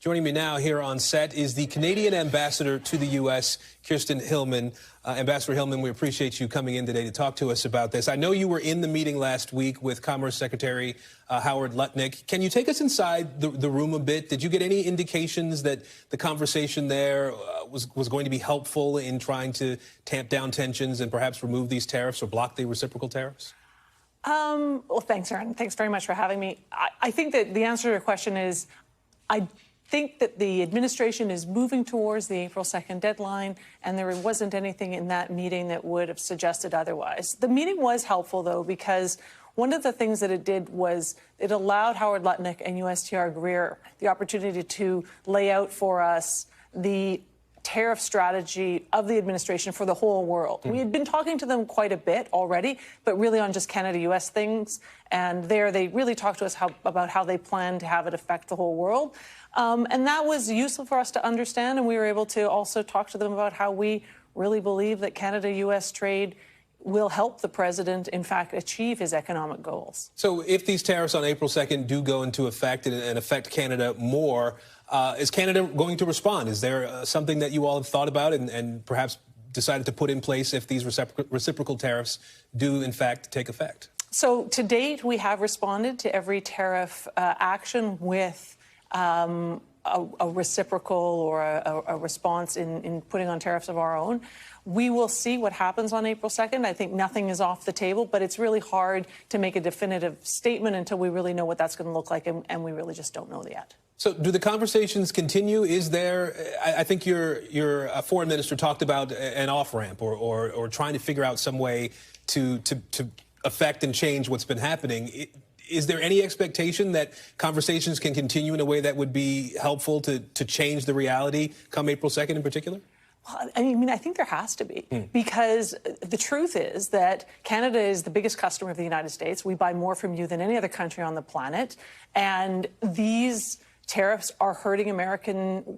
Joining me now here on set is the Canadian ambassador to the U.S., Kirsten Hillman. Ambassador Hillman, we appreciate you coming in today to talk to us about this. I know you were in the meeting last week with Commerce Secretary Howard Lutnick. Can you take us inside the room a bit? Did you get any indications that the conversation there was going to be helpful in trying to tamp down tensions and perhaps remove these tariffs or block the reciprocal tariffs? Well, thanks, Aaron. Thanks very much for having me. I think that the answer to your question is I think that the administration is moving towards the April 2nd deadline, and there wasn't anything in that meeting that would have suggested otherwise. The meeting was helpful, though, because one of the things that it did was it allowed Howard Lutnick and USTR Greer the opportunity to lay out for us the tariff strategy of the administration for the whole world. We had been talking to them quite a bit already, but really on just Canada-U.S. things. And there they really talked to us about how they plan to have it affect the whole world. And that was useful for us to understand. And we were able to also talk to them about how we really believe that Canada-U.S. trade will help the president, in fact, achieve his economic goals. So if these tariffs on April 2nd do go into effect and affect Canada more, is Canada going to respond? Is there something that you all have thought about and perhaps decided to put in place if these reciprocal tariffs do, in fact, take effect? So to date, we have responded to every tariff action with a reciprocal or a response in putting on tariffs of our own. We will see what happens on April 2nd. I think nothing is off the table, but it's really hard to make a definitive statement until we really know what that's going to look like, and we really just don't know yet. So do the conversations continue? Is there, I think your foreign minister talked about an off-ramp or trying to figure out some way to affect and change what's been happening. Is there any expectation that conversations can continue in a way that would be helpful to change the reality come April 2nd in particular? Well, I mean, I think there has to be, because the truth is that Canada is the biggest customer of the United States. We buy more from you than any other country on the planet. And these tariffs are hurting American,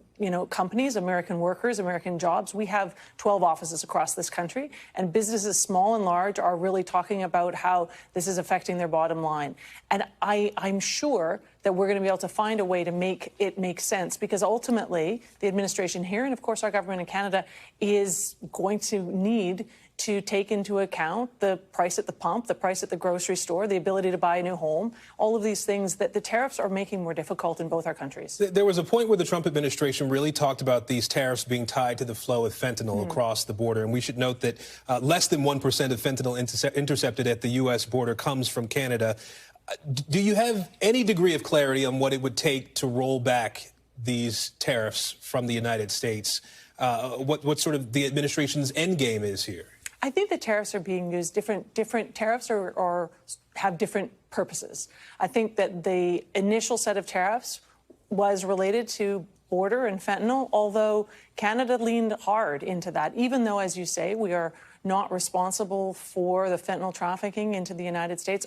companies, American workers, American jobs. We have 12 offices across this country, and businesses small and large are really talking about how this is affecting their bottom line. And I'm sure that we're going to be able to find a way to make it make sense, because ultimately the administration here and, of course, our government in Canada is going to need to take into account the price at the pump, the price at the grocery store, the ability to buy a new home, all of these things that the tariffs are making more difficult in both our countries. There was a point where the Trump administration really talked about these tariffs being tied to the flow of fentanyl across the border. And we should note that less than 1% of fentanyl intercepted at the U.S. border comes from Canada. Do you have any degree of clarity on what it would take to roll back these tariffs from the United States? What sort of the administration's end game is here? I think the tariffs are being used. Different tariffs have different purposes. I think that the initial set of tariffs was related to border and fentanyl, although Canada leaned hard into that, even though, as you say, we are not responsible for the fentanyl trafficking into the United States.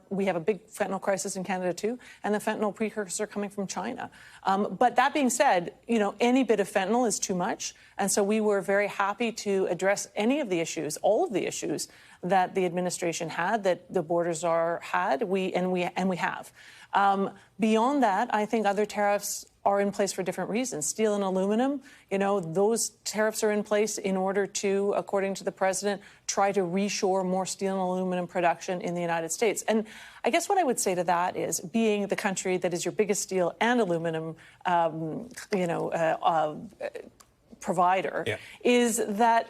We have a big fentanyl crisis in Canada, too, and the fentanyl precursors are coming from China. But that being said, any bit of fentanyl is too much. And so we were very happy to address any of the issues, all of the issues that the administration had, that the borders had, we have. Beyond that, I think other tariffs are in place for different reasons. Steel and aluminum, those tariffs are in place in order to, according to the president, try to reshore more steel and aluminum production in the United States. And I guess what I would say to that is, being the country that is your biggest steel and aluminum, provider, is that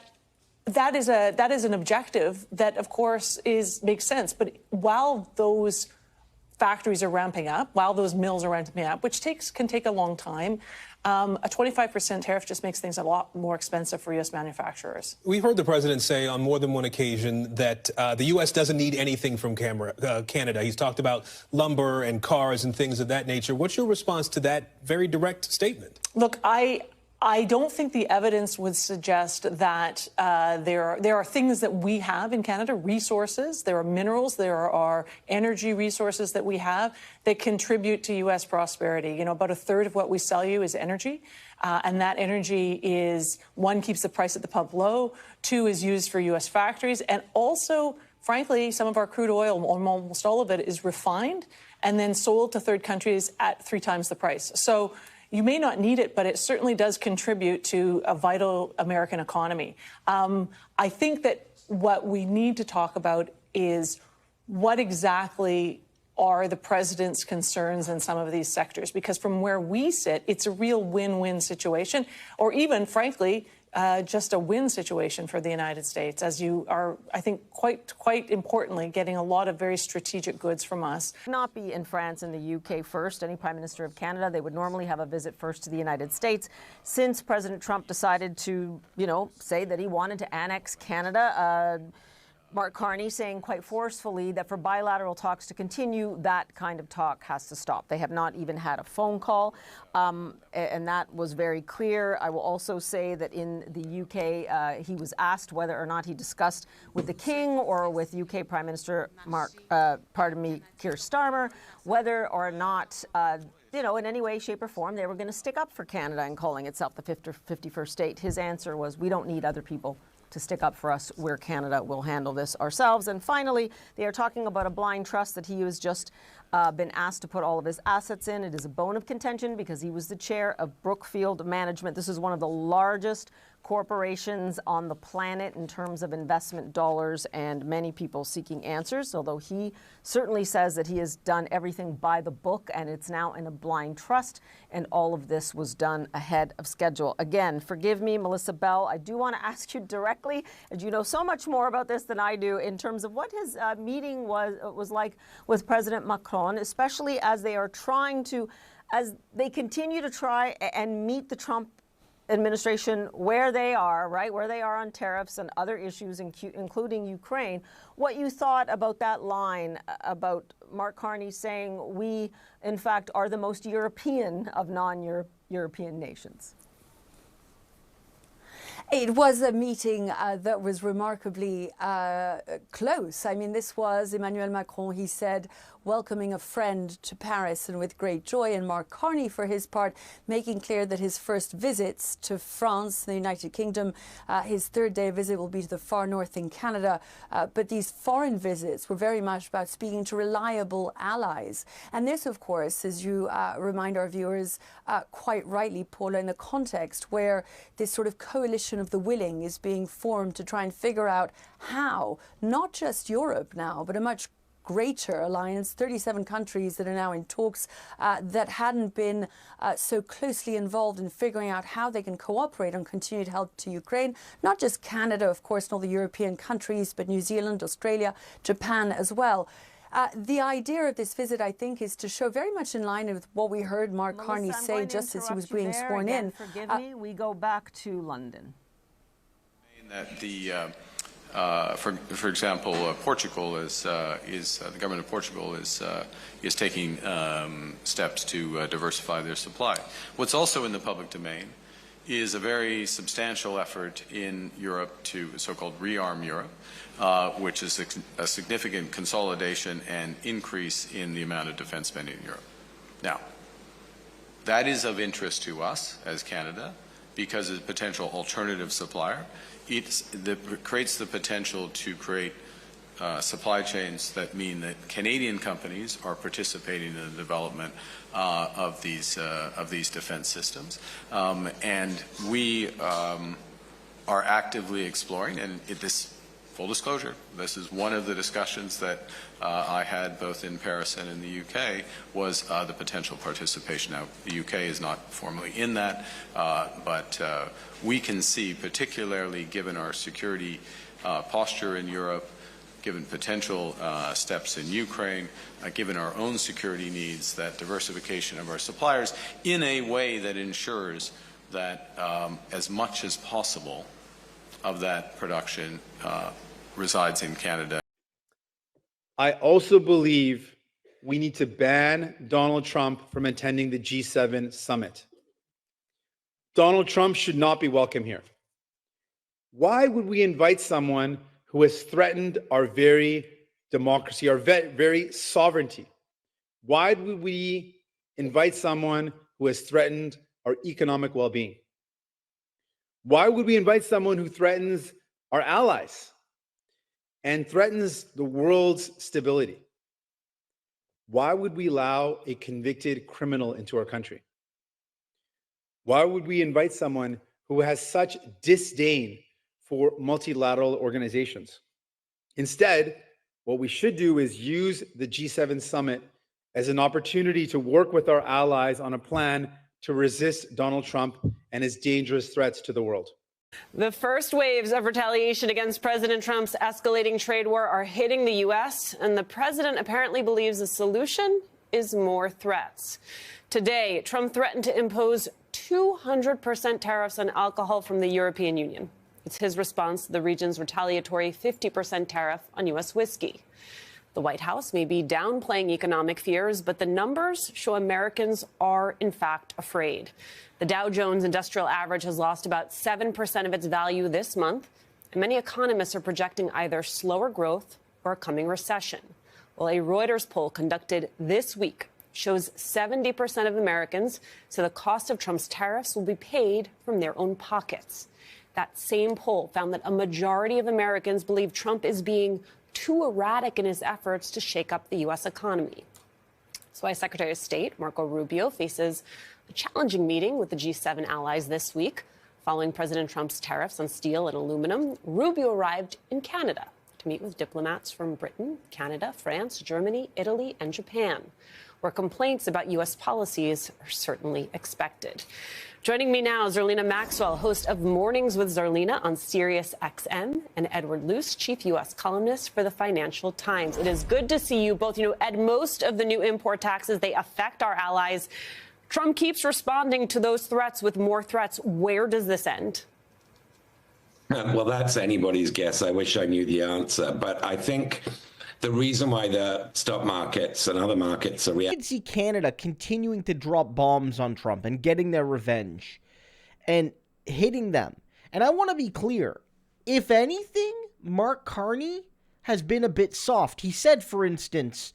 is an objective that, of course, makes sense. But while those factories are ramping up, while those mills are ramping up, which can take a long time, a 25% tariff just makes things a lot more expensive for U.S. manufacturers. We've heard the president say on more than one occasion that the U.S. doesn't need anything from Canada. He's talked about lumber and cars and things of that nature. What's your response to that very direct statement? Look, I don't think the evidence would suggest that there are things that we have in Canada, resources, there are minerals, there are energy resources that we have that contribute to U.S. prosperity. About a third of what we sell you is energy. And that energy is, one, keeps the price at the pump low, two, is used for U.S. factories, and also, frankly, some of our crude oil, almost all of it, is refined and then sold to third countries at 3 times the price. So, You may not need it, but it certainly does contribute to a vital American economy. I think that what we need to talk about is what exactly are the president's concerns in some of these sectors, because from where we sit, it's a real win-win situation, or even, frankly, just a win situation for the United States, as you are, I think, quite importantly, getting a lot of very strategic goods from us. Not be in France and the UK first. Any Prime Minister of Canada, they would normally have a visit first to the United States. Since President Trump decided to, say that he wanted to annex Canada, Mark Carney saying quite forcefully that for bilateral talks to continue, that kind of talk has to stop. They have not even had a phone call, and that was very clear. I will also say that in the UK, he was asked whether or not he discussed with the King or with UK Prime Minister Keir Starmer, whether or not in any way, shape or form, they were going to stick up for Canada in calling itself the 51st state. His answer was, we don't need other people to stick up for us. We're Canada. We'll handle this ourselves. And finally, they are talking about a blind trust that he has just been asked to put all of his assets in. It is a bone of contention because he was the chair of Brookfield Management. This is one of the largest corporations on the planet in terms of investment dollars, and many people seeking answers, although he certainly says that he has done everything by the book and it's now in a blind trust, and all of this was done ahead of schedule. Again, forgive me, Melissa Bell, I do want to ask you directly, as you know so much more about this than I do, in terms of what his meeting was like with President Macron, especially as they are trying to, as they continue to try and meet the Trump administration where they are, right, where they are on tariffs and other issues, including Ukraine. What you thought about that line about Mark Carney saying we, in fact, are the most European of non-European nations? It was a meeting that was remarkably close. I mean, this was Emmanuel Macron, he said, welcoming a friend to Paris and with great joy, and Mark Carney, for his part, making clear that his first visits to France, the United Kingdom, his third day visit will be to the far north in Canada. But these foreign visits were very much about speaking to reliable allies. And this, of course, as you remind our viewers quite rightly, Paula, in the context where this sort of coalition of the willing is being formed to try and figure out how, not just Europe now, but a much greater alliance, 37 countries that are now in talks that hadn't been so closely involved in figuring out how they can cooperate on continued help to Ukraine. Not just Canada, of course, and all the European countries, but New Zealand, Australia, Japan as well. The idea of this visit, I think, is to show very much in line with what we heard Mark Carney say just as he was being sworn in. Forgive me, we go back to London. That for example, Portugal the government of Portugal is taking steps to diversify their supply. What's also in the public domain is a very substantial effort in Europe to so-called rearm Europe, which is a significant consolidation and increase in the amount of defense spending in Europe. Now, that is of interest to us as Canada because as a potential alternative supplier. It creates the potential to create supply chains that mean that Canadian companies are participating in the development of these defense systems, and we are actively exploring. And this, full disclosure, this is one of the discussions that I had both in Paris and in the UK, was the potential participation. Now, the UK is not formally in that, but we can see, particularly given our security posture in Europe, given potential steps in Ukraine, given our own security needs, that diversification of our suppliers in a way that ensures that as much as possible of that production resides in Canada. I also believe we need to ban Donald Trump from attending the G7 summit. Donald Trump should not be welcome here. Why would we invite someone who has threatened our very democracy, our very sovereignty? Why would we invite someone who has threatened our economic well-being? Why would we invite someone who threatens our allies and threatens the world's stability? Why would we allow a convicted criminal into our country? Why would we invite someone who has such disdain for multilateral organizations? Instead, what we should do is use the G7 summit as an opportunity to work with our allies on a plan to resist Donald Trump and his dangerous threats to the world. The first waves of retaliation against President Trump's escalating trade war are hitting the U.S., and the president apparently believes the solution is more threats. Today, Trump threatened to impose 200% tariffs on alcohol from the European Union. It's his response to the region's retaliatory 50% tariff on U.S. whiskey. The White House may be downplaying economic fears, but the numbers show Americans are, in fact, afraid. The Dow Jones Industrial Average has lost about 7% of its value this month, and many economists are projecting either slower growth or a coming recession. Well, a Reuters poll conducted this week shows 70% of Americans say the cost of Trump's tariffs will be paid from their own pockets. That same poll found that a majority of Americans believe Trump is being too erratic in his efforts to shake up the U.S. economy. That's why Secretary of State Marco Rubio faces a challenging meeting with the G7 allies this week. Following President Trump's tariffs on steel and aluminum, Rubio arrived in Canada to meet with diplomats from Britain, Canada, France, Germany, Italy, and Japan, where complaints about U.S. policies are certainly expected. Joining me now is Zerlina Maxwell, host of Mornings with Zerlina on Sirius XM, and Edward Luce, chief U.S. columnist for the Financial Times. It is good to see you both. Ed, most of the new import taxes, they affect our allies. Trump keeps responding to those threats with more threats. Where does this end? Well, that's anybody's guess. I wish I knew the answer. But I think the reason why the stock markets and other markets are You can see Canada continuing to drop bombs on Trump and getting their revenge and hitting them. And I want to be clear. If anything, Mark Carney has been a bit soft. He said, for instance,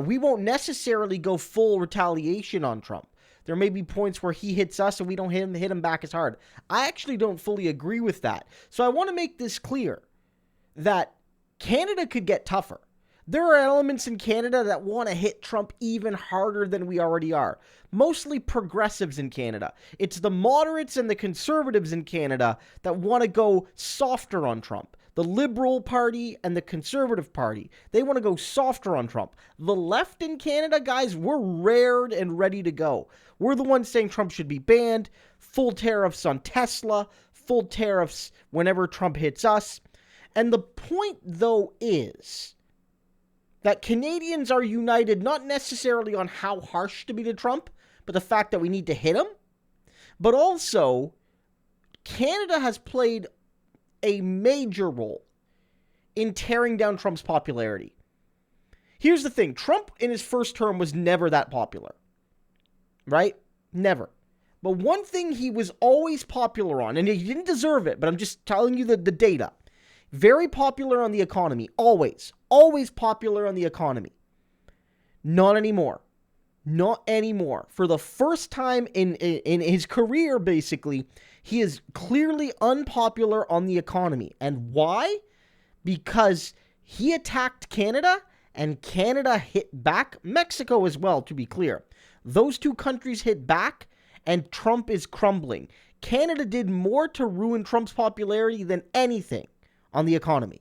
we won't necessarily go full retaliation on Trump. There may be points where he hits us and we don't hit him back as hard. I actually don't fully agree with that. So I want to make this clear that Canada could get tougher. There are elements in Canada that want to hit Trump even harder than we already are. Mostly progressives in Canada. It's the moderates and the conservatives in Canada that want to go softer on Trump. The Liberal Party and the Conservative Party, they want to go softer on Trump. The left in Canada, guys, we're rared and ready to go. We're the ones saying Trump should be banned, full tariffs on Tesla, full tariffs whenever Trump hits us. And the point, though, is that Canadians are united not necessarily on how harsh to be to Trump, but the fact that we need to hit him. But also, Canada has played a major role in tearing down Trump's popularity. Here's the thing. Trump in his first term was never that popular. Right? Never. But one thing he was always popular on, and he didn't deserve it, but I'm just telling you the data. Very popular on the economy. Always. Always popular on the economy. Not anymore. Not anymore. For the first time in his career, basically, he is clearly unpopular on the economy. And why? Because he attacked Canada, and Canada hit back. Mexico as well, to be clear. Those two countries hit back, and Trump is crumbling. Canada did more to ruin Trump's popularity than anything on the economy.